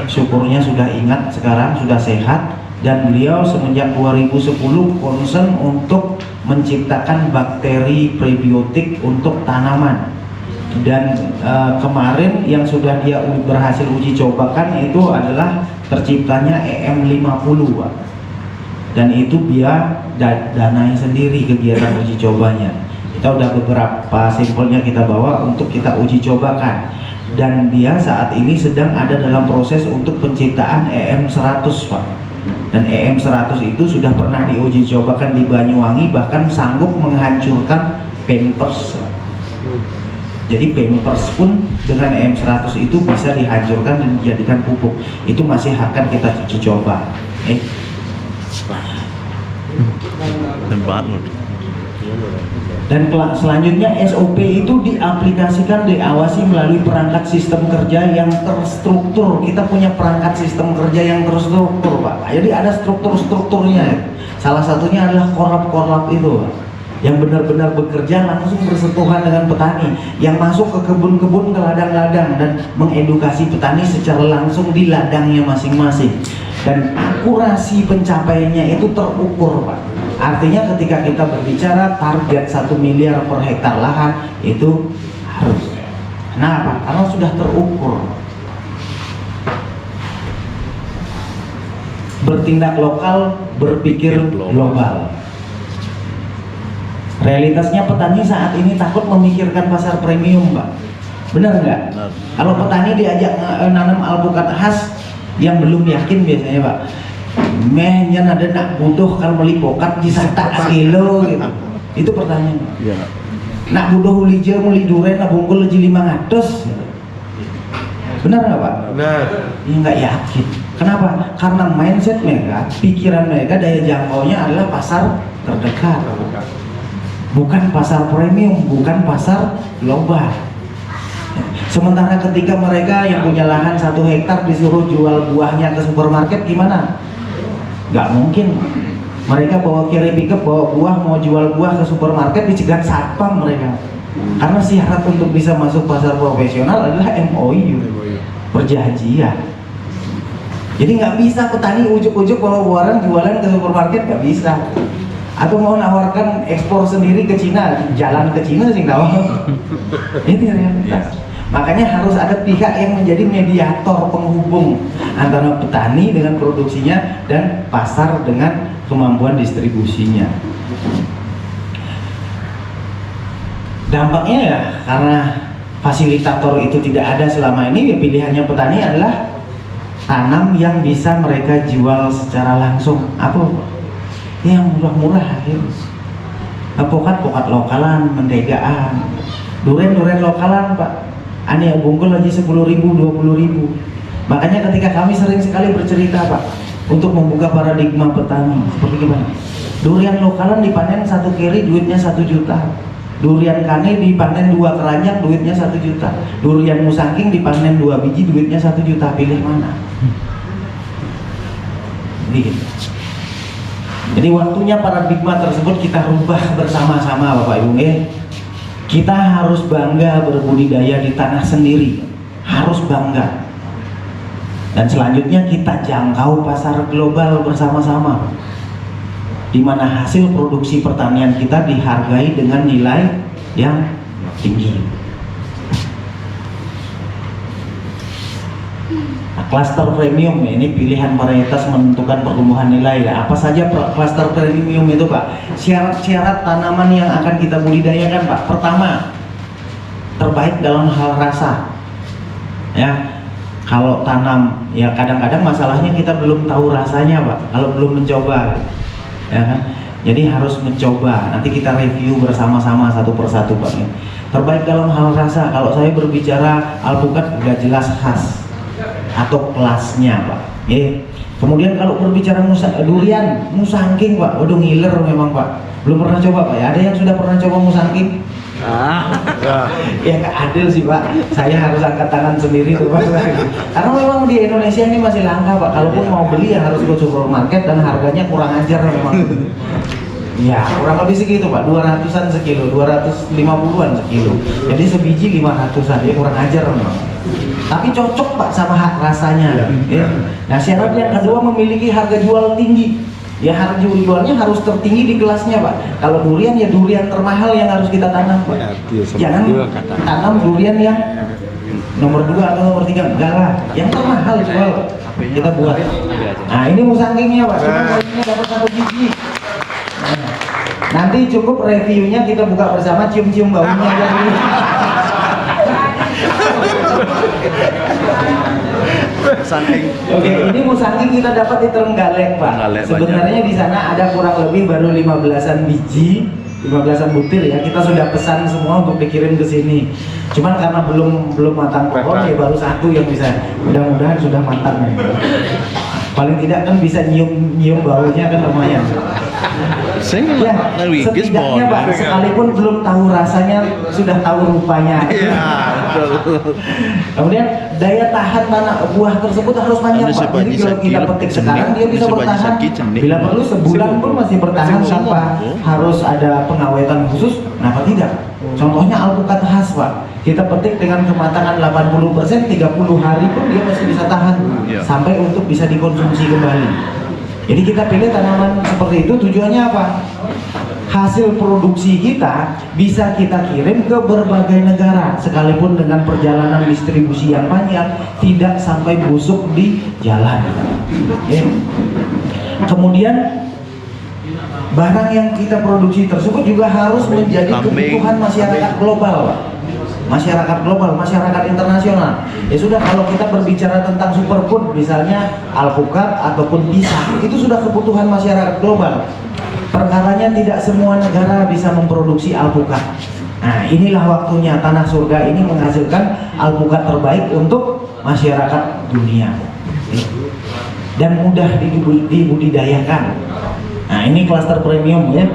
Syukurnya sudah ingat sekarang, sudah sehat, dan beliau semenjak 2010 concern untuk menciptakan bakteri prebiotik untuk tanaman. Dan kemarin yang sudah dia berhasil uji cobakan itu adalah terciptanya EM50, Pak. Dan itu dia danai sendiri kegiatan uji cobanya. Kita udah beberapa sampelnya kita bawa untuk kita uji cobakan. Dan dia saat ini sedang ada dalam proses untuk penciptaan EM100, Pak. Dan EM100 itu sudah pernah diuji cobakan di Banyuwangi, bahkan sanggup menghancurkan Pampers. Jadi Pampers pun dengan EM100 itu bisa dihancurkan dan dijadikan pupuk. Itu masih akan kita uji coba. Dan selanjutnya SOP itu diaplikasikan, diawasi melalui perangkat sistem kerja yang terstruktur. Kita punya perangkat sistem kerja yang terstruktur, Pak. Jadi ada struktur-strukturnya. Salah satunya adalah korlap-korlap itu, Pak, yang benar-benar bekerja langsung bersentuhan dengan petani, yang masuk ke kebun-kebun, ke ladang-ladang, dan mengedukasi petani secara langsung di ladangnya masing-masing. Dan akurasi pencapaiannya itu terukur, Pak. Artinya ketika kita berbicara target 1 miliar per hektar lahan itu harus. Kenapa? Karena sudah terukur. Bertindak lokal, berpikir global. Realitasnya petani saat ini takut memikirkan pasar premium, Pak. Benar nggak? Kalau petani diajak nanam alpukat khas yang belum yakin biasanya, Pak, mehnya ada nak butuh kalau beli pokat di sata kilo gitu. Itu pertanyaan. Ya. Nak butuh hijau muli duren nak bungkul leji 500. Benar nggak, Pak? Benar. Ya nggak yakin. Kenapa? Karena mindset mereka, pikiran mereka, daya jangkaunya adalah pasar terdekat. Bukan pasar premium, bukan pasar global. Sementara ketika mereka yang punya lahan 1 hektar disuruh jual buahnya ke supermarket, gimana? Nggak mungkin. Mereka bawa carry pickup, bawa buah, mau jual buah ke supermarket, dicegat satpam mereka. Karena syarat untuk bisa masuk pasar profesional adalah MOU, perjanjian. Jadi nggak bisa petani ujuk-ujuk bawa barang jualan ke supermarket, nggak bisa. Atau mau nawarkan ekspor sendiri ke Cina, jalan ke Cina sih nggak mau. Ini realitas. Makanya harus ada pihak yang menjadi mediator, penghubung antara petani dengan produksinya dan pasar dengan kemampuan distribusinya. Dampaknya ya, karena fasilitator itu tidak ada selama ini, ya pilihannya petani adalah tanam yang bisa mereka jual secara langsung. Apa? Yang murah-murah, pokat lokalan, mentegaan, duren lokalan, Pak. Aneh bungkul aja 10.000, 20.000. Makanya ketika kami sering sekali bercerita, Pak, untuk membuka paradigma petani, seperti gimana? Durian lokalan dipanen 1 keri duitnya 1 juta. Durian kane dipanen 2 keranjang duitnya 1 juta. Durian musangking dipanen 2 biji duitnya 1 juta. Pilih mana? Gitu. Jadi waktunya paradigma tersebut kita rubah bersama-sama, Bapak Ibu. Kita harus bangga berbudidaya di tanah sendiri, harus bangga. Dan selanjutnya kita jangkau pasar global bersama-sama. di mana hasil produksi pertanian kita dihargai dengan nilai yang tinggi. Nah, cluster premium ini pilihan varietas menentukan pertumbuhan nilai. Apa saja cluster premium itu, Pak? Syarat-syarat tanaman yang akan kita budidayakan, Pak. Pertama, terbaik dalam hal rasa. Ya, kalau tanam, ya kadang-kadang masalahnya kita belum tahu rasanya, Pak. Kalau belum mencoba, ya kan? Jadi harus mencoba. Nanti kita review bersama-sama satu persatu, Pak. Terbaik dalam hal rasa. Kalau saya berbicara alpukat sudah jelas khas atau kelasnya, Pak. Kemudian kalau berbicara durian, musangking, Pak. Waduh, ngiler memang, Pak. Belum pernah coba, Pak. Ya, ada yang sudah pernah coba musangking? Ya nggak adil sih, Pak. Saya harus angkat tangan sendiri tuh, Pak. Karena memang di Indonesia ini masih langka, Pak. Kalaupun mau beli ya harus ke supermarket dan harganya kurang ajar memang. Ya, kurang lebih segitu, Pak. 200-an sekilo, 250-an sekilo. Jadi sebiji 500-an, ya kurang ajar memang. Tapi cocok, Pak, sama rasanya. Ya. Nah, syarat yang kedua memiliki harga jual tinggi. Ya, harga jualnya harus tertinggi di kelasnya, Pak. Kalau durian ya durian termahal yang harus kita tanam, Pak. Jangan tanam durian yang nomor 2 atau nomor 3, enggak lah. Yang termahal jual kita buat. Nah, ini musangkingnya, Pak. Cuma poinnya dapat 1 biji. Nah, nanti cukup reviewnya kita buka bersama, cium-cium baunya aja dulu. Oke, ini musangking kita dapat di Trenggalek, Pak. Sebenarnya di sana ada kurang lebih baru 15-an biji, 15-an butir ya. Kita sudah pesan semua untuk dikirim ke sini. Cuman karena belum matang pohon ya baru 1 yang bisa. Mudah-mudahan sudah matang ya. Paling tidak kan bisa nyium baunya kan lumayan. Ya, setidaknya, Pak, sekalipun belum tahu rasanya sudah tahu rupanya. Kemudian daya tahan buah tersebut harus panjang, Pak. Jadi kalau kita petik sekarang dia bisa bertahan, bila perlu sebulan pun masih bertahan tanpa harus ada pengawetan khusus. Kenapa tidak? Contohnya alpukat khas, Pak. Kita petik dengan kematangan 80%, 30 hari pun dia masih bisa tahan sampai untuk bisa dikonsumsi kembali. Jadi kita pilih tanaman seperti itu, tujuannya apa? Hasil produksi kita bisa kita kirim ke berbagai negara, sekalipun dengan perjalanan distribusi yang panjang, tidak sampai busuk di jalan. Kemudian barang yang kita produksi tersebut juga harus menjadi kebutuhan masyarakat global, Pak. Masyarakat global, masyarakat internasional. Ya sudah, kalau kita berbicara tentang superfood, misalnya alpukat ataupun pisang, itu sudah kebutuhan masyarakat global. Perkaranya tidak semua negara bisa memproduksi alpukat. Nah, inilah waktunya tanah surga ini menghasilkan alpukat terbaik untuk masyarakat dunia dan mudah dibudidayakan. Nah, ini klaster premium ya.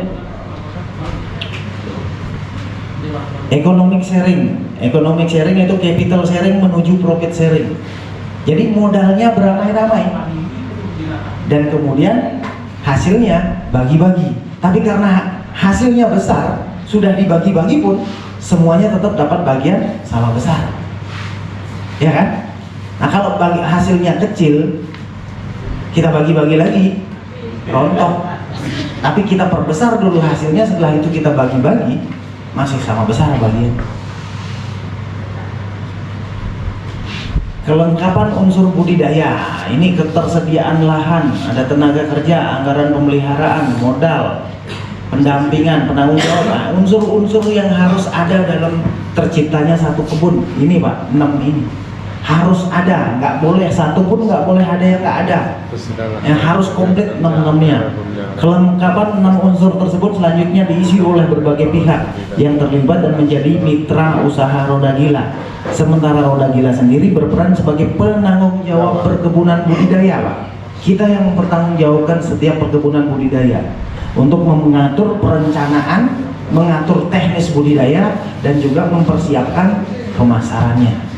Economic sharing itu capital sharing menuju profit sharing. Jadi modalnya beramai-ramai dan kemudian hasilnya bagi-bagi. Tapi karena hasilnya besar, sudah dibagi-bagi pun semuanya tetap dapat bagian sama besar, ya kan? Nah, kalau hasilnya kecil, kita bagi-bagi lagi, rontok. Tapi kita perbesar dulu hasilnya, setelah itu kita bagi-bagi, masih sama besar bagian. Kelengkapan unsur budidaya, ini ketersediaan lahan, ada tenaga kerja, anggaran pemeliharaan, modal, pendampingan, penanggung jawab. Nah, unsur-unsur yang harus ada dalam terciptanya satu kebun, ini, Pak, 6 ini harus ada, nggak boleh satu pun nggak boleh ada yang nggak ada. Yang harus komplit 6-6-nya. Kelengkapan 6 unsur tersebut selanjutnya diisi oleh berbagai pihak yang terlibat dan menjadi mitra usaha Roda Gila. Sementara Roda Gila sendiri berperan sebagai penanggung jawab perkebunan budidaya, Pak. Kita yang mempertanggungjawabkan setiap perkebunan budidaya untuk mengatur perencanaan, mengatur teknis budidaya, dan juga mempersiapkan pemasarannya.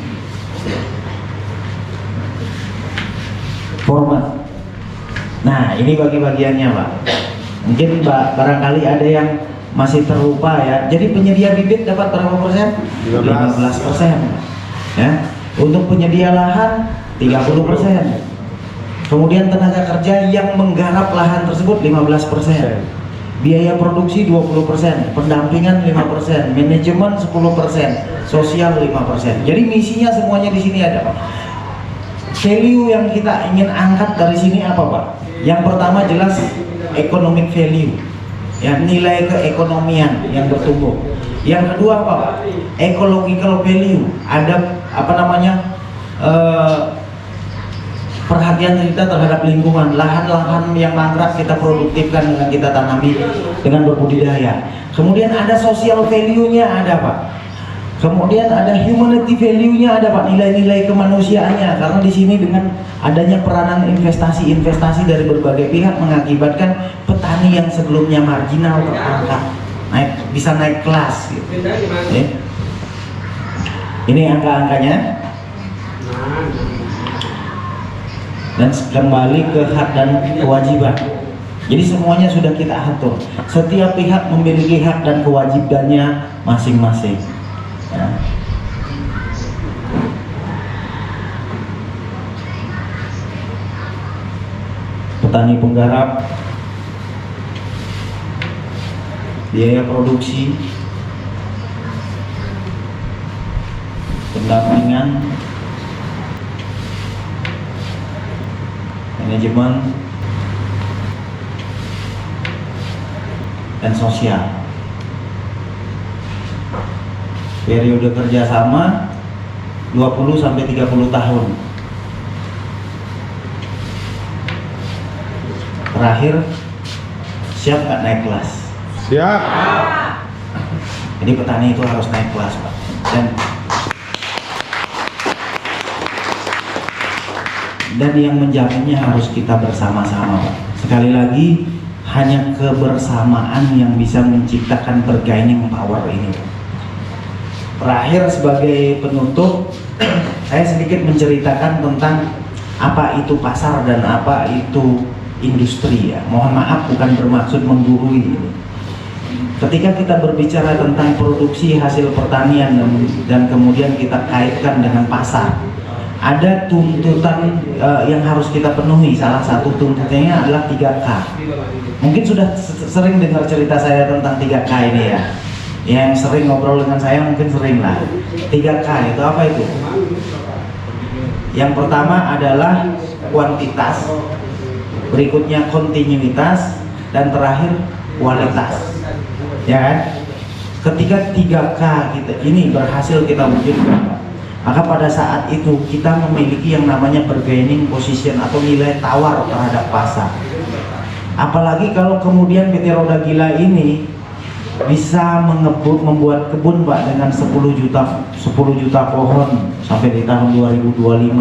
Format. Nah, ini bagi-bagiannya, Pak. Mungkin barangkali ada yang masih terlupa ya. Jadi penyedia bibit dapat berapa persen? 15%. Ya. Untuk penyedia lahan 30%. Kemudian tenaga kerja yang menggarap lahan tersebut 15%. Biaya produksi 20%, pendampingan 5%, manajemen 10%, sosial 5%. Jadi misinya semuanya di sini ada, Pak. Value yang kita ingin angkat dari sini apa, Pak? Yang pertama jelas economic value, ya, nilai keekonomian yang bertumbuh. Yang kedua apa, Pak? Ecological value, ada apa namanya? Perhatian kita terhadap lingkungan, lahan-lahan yang mangkrak kita produktifkan dengan kita tanami dengan berbudidaya. Kemudian ada social value-nya ada, Pak. Kemudian ada humanity value-nya ada, Pak, nilai-nilai kemanusiaannya. Karena di sini dengan adanya peranan investasi dari berbagai pihak mengakibatkan petani yang sebelumnya marginal terangkat, bisa naik kelas gitu. Ini angka-angkanya. Dan kembali ke hak dan kewajiban. Jadi semuanya sudah kita atur. Setiap pihak memiliki hak dan kewajibannya masing-masing. Ya. Petani penggarap, biaya produksi, pendampingan, manajemen, dan sosial. Periode kerjasama 20-30 tahun. Terakhir, siap nggak naik kelas? Siap. Jadi petani itu harus naik kelas, Pak. Dan yang menjaminnya harus kita bersama-sama, Pak. Sekali lagi, hanya kebersamaan yang bisa menciptakan bargaining power ini. Terakhir, sebagai penutup, saya sedikit menceritakan tentang apa itu pasar dan apa itu industri, ya. Mohon maaf, bukan bermaksud menggurui ini. Ketika kita berbicara tentang produksi hasil pertanian dan kemudian kita kaitkan dengan pasar, ada tuntutan yang harus kita penuhi. Salah satu tuntutannya adalah 3K. Mungkin sudah sering dengar cerita saya tentang 3K ini, ya. Yang sering ngobrol dengan saya mungkin sering lah. 3K itu apa itu? Yang pertama adalah kuantitas, berikutnya kontinuitas, dan terakhir kualitas. Ya kan? Ketika 3K kita ini berhasil kita wujudkan, maka pada saat itu kita memiliki yang namanya bargaining position atau nilai tawar terhadap pasar. Apalagi kalau kemudian PT Roda Gila ini bisa membuat kebun, Pak, dengan 10 juta pohon sampai di tahun 2025.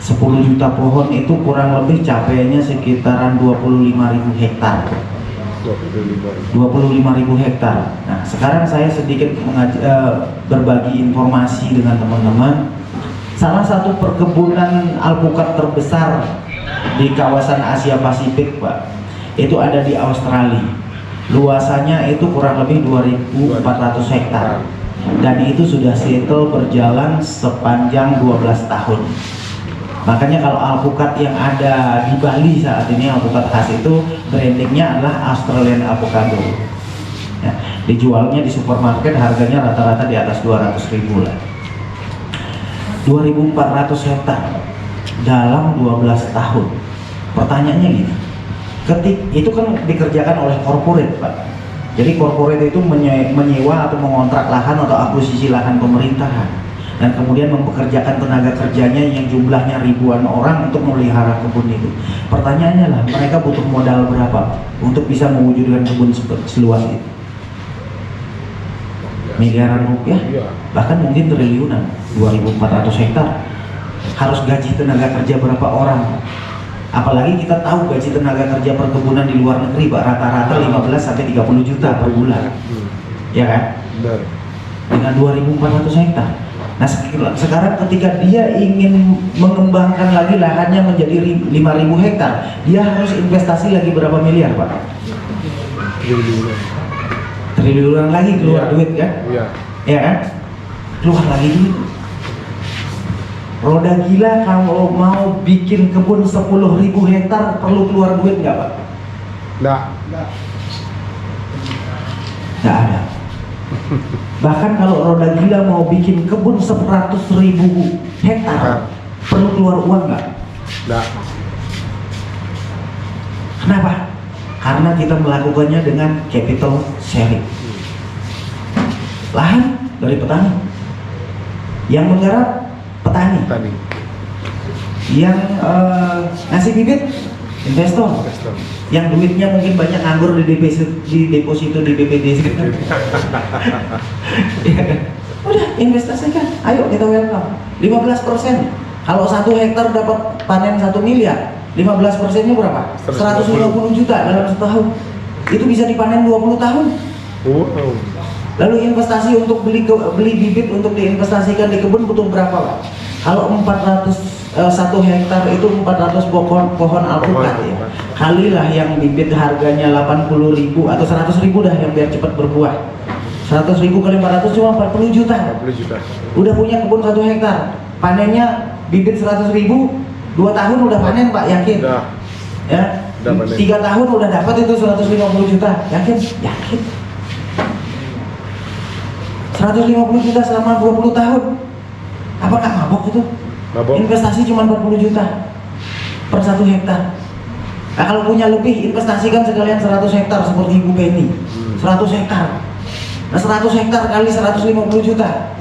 10 juta pohon itu kurang lebih capaiannya sekitaran 25.000 hektar. 25.000 hektar. Nah, sekarang saya sedikit berbagi informasi dengan teman-teman. Salah satu perkebunan alpukat terbesar di kawasan Asia Pasifik, Pak, itu ada di Australia. Luasannya itu kurang lebih 2.400 hektar. Dan itu sudah settle berjalan sepanjang 12 tahun. Makanya kalau alpukat yang ada di Bali saat ini, alpukat khas itu brandingnya adalah Australian Avocado. Ya, dijualnya di supermarket harganya rata-rata di atas 200.000 lah. 2.400 hektar dalam 12 tahun. Pertanyaannya gini, itu kan dikerjakan oleh corporate, Pak. Jadi corporate itu menyewa atau mengontrak lahan atau akuisisi lahan pemerintahan, dan kemudian mempekerjakan tenaga kerjanya yang jumlahnya ribuan orang untuk memelihara kebun itu. Pertanyaannya lah, mereka butuh modal berapa untuk bisa mewujudkan kebun seluas itu? Miliaran rupiah, bahkan mungkin triliunan. 2.400 hektar, harus gaji tenaga kerja berapa orang? Apalagi kita tahu gaji tenaga kerja perkebunan di luar negeri, Pak, rata-rata 15-30 juta per bulan. Ya kan? Dengan 2.400 hektar. Nah, sekarang ketika dia ingin mengembangkan lagi lahannya menjadi 5.000 hektar, dia harus investasi lagi berapa miliar, Pak? Triliunan lagi keluar duit, kan? Iya kan? Keluar lagi duit. Roda Gila kalau mau bikin kebun 10.000 hektar perlu keluar duit nggak Pak? Nggak. Nggak ada. Bahkan kalau Roda Gila mau bikin kebun 100.000 hektar perlu keluar uang nggak? Nggak. Kenapa? Karena kita melakukannya dengan capital sharing. Lahan dari petani, yang menggarap petani, Tadi. yang ngasih bibit investor, yang duitnya mungkin banyak nganggur di deposito di BPD. Ya kan? Udah investasikan, ayo kita welcome 15%. Kalau 1 hektar dapat panen 1 miliar, 15%-nya berapa? 150 juta dalam setahun. Itu bisa dipanen 20 tahun. Wow. Lalu investasi untuk beli bibit untuk diinvestasikan di kebun butuh berapa Pak? Kalau 1 hektar itu 400 pohon alpukat ya. Kalilah yang bibit harganya 80.000 atau 100.000 dah yang biar cepat berbuah. 100.000 kali 400 cuma 40 juta. 40 juta. Udah punya kebun 1 hektar. Panennya bibit 100.000, 2 tahun udah panen Pak, yakin? Udah. Ya. Udah panen. 3 tahun udah dapat itu 150 juta, yakin? Yakin. 150 juta selama 20 tahun. Apa nggak mabok itu? Mabok. Investasi cuma 40 juta per 1 hektar. Nah, kalau punya lebih, investasikan sekalian 100 hektar seperti Ibu Penny. 100 hektar. Nah, 100 hektar kali 150 juta.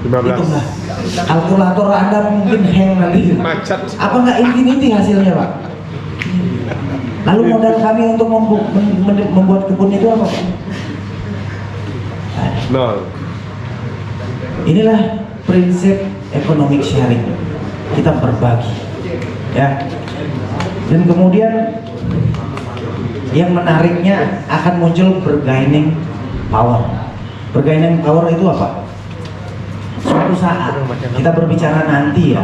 15. Hitunglah. Kalkulator Anda mungkin hang nanti. Macet. Apa nggak infinity hasilnya Pak? Lalu modal kami untuk membuat kebun itu apa Pak? Nol. Inilah prinsip economic sharing. Kita berbagi, ya. Dan kemudian yang menariknya akan muncul bargaining power. Bargaining power itu apa? Suatu saat kita berbicara nanti ya.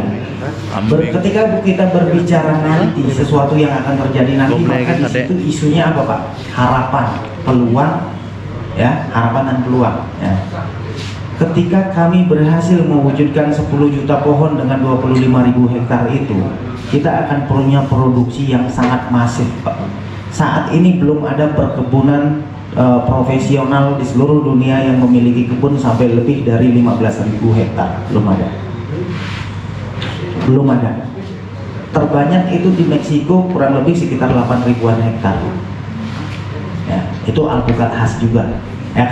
Ketika kita berbicara nanti sesuatu yang akan terjadi nanti, maka di situ isunya apa Pak? Harapan, peluang, ya, harapan dan peluang. Ya. Ketika kami berhasil mewujudkan 10 juta pohon dengan 25.000 hektar itu, kita akan punya produksi yang sangat masif Pak. Saat ini belum ada perkebunan profesional di seluruh dunia yang memiliki kebun sampai lebih dari 15.000 hektar. Belum ada. Belum ada. Terbanyak itu di Meksiko, kurang lebih sekitar 8.000-an hektar. Ya, itu alpukat khas juga. Ya,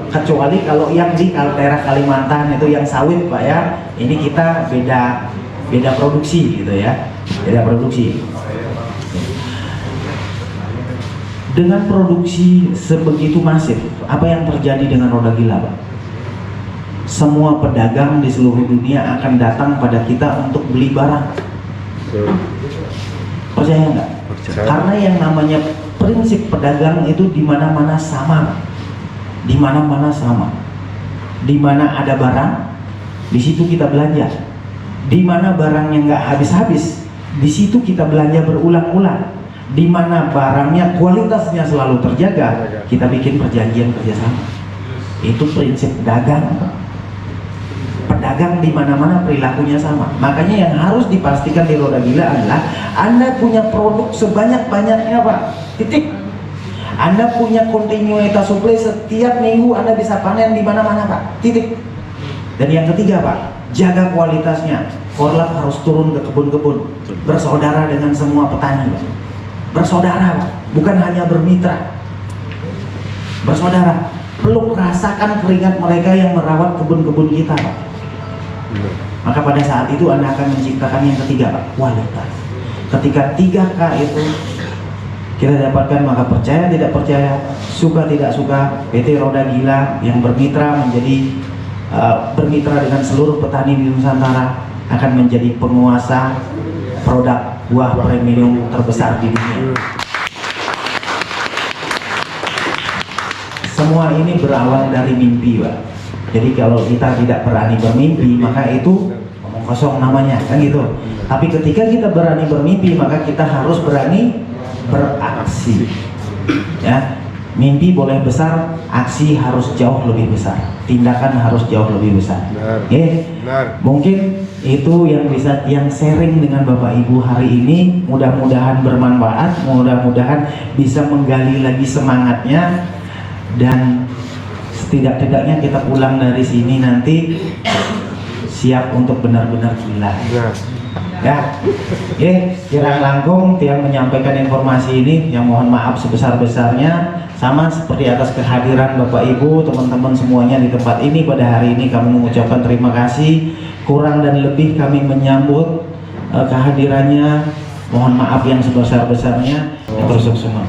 kecuali kalau yang di daerah Kalimantan itu yang sawit Pak ya, ini kita beda produksi gitu ya, beda produksi. Dengan produksi sebegitu masif, apa yang terjadi dengan Roda Gila Pak? Semua pedagang di seluruh dunia akan datang pada kita untuk beli barang. Percaya nggak? Karena yang namanya prinsip pedagang itu di mana-mana sama. Di mana-mana sama. Di mana ada barang, di situ kita belanja. Di mana barangnya nggak habis-habis, di situ kita belanja berulang-ulang. Di mana barangnya kualitasnya selalu terjaga, kita bikin perjanjian kerjasama. Itu prinsip dagang. Pedagang di mana-mana perilakunya sama. Makanya yang harus dipastikan di Roda Gila adalah Anda punya produk sebanyak-banyaknya Pak. Titik. Anda punya kontinuitas supply, setiap minggu Anda bisa panen di mana-mana Pak. Titik. Dan yang ketiga Pak, jaga kualitasnya. Korlap harus turun ke kebun-kebun, bersaudara dengan semua petani Pak. Bersaudara Pak, bukan hanya bermitra. Bersaudara, peluk, rasakan keringat mereka yang merawat kebun-kebun kita Pak. Maka pada saat itu Anda akan menciptakan yang ketiga Pak, kualitas. Ketika 3K itu kita dapatkan, maka percaya tidak percaya, suka tidak suka, PT Roda Gila yang bermitra bermitra dengan seluruh petani di Nusantara akan menjadi penguasa produk buah premium terbesar di dunia. Semua ini berawal dari mimpi Pak. Jadi kalau kita tidak berani bermimpi, maka itu omong kosong namanya, kan gitu. Tapi ketika kita berani bermimpi, maka kita harus berani beraksi. Ya, Mimpi boleh besar, aksi harus jauh lebih besar, tindakan harus jauh lebih besar. Benar. Oke, Benar. mungkin itu yang bisa yang sharing dengan Bapak Ibu hari ini. Mudah-mudahan bermanfaat, mudah-mudahan bisa menggali lagi semangatnya, dan setidak-tidaknya kita pulang dari sini nanti siap untuk benar-benar gila. Nah, Ya, oke, Kirang Langkung Tiang menyampaikan informasi ini, yang mohon maaf sebesar-besarnya, sama seperti atas kehadiran Bapak Ibu, teman-teman semuanya di tempat ini pada hari ini. Kami mengucapkan terima kasih, kurang dan lebih kami menyambut kehadirannya, mohon maaf yang sebesar-besarnya. Terus semua.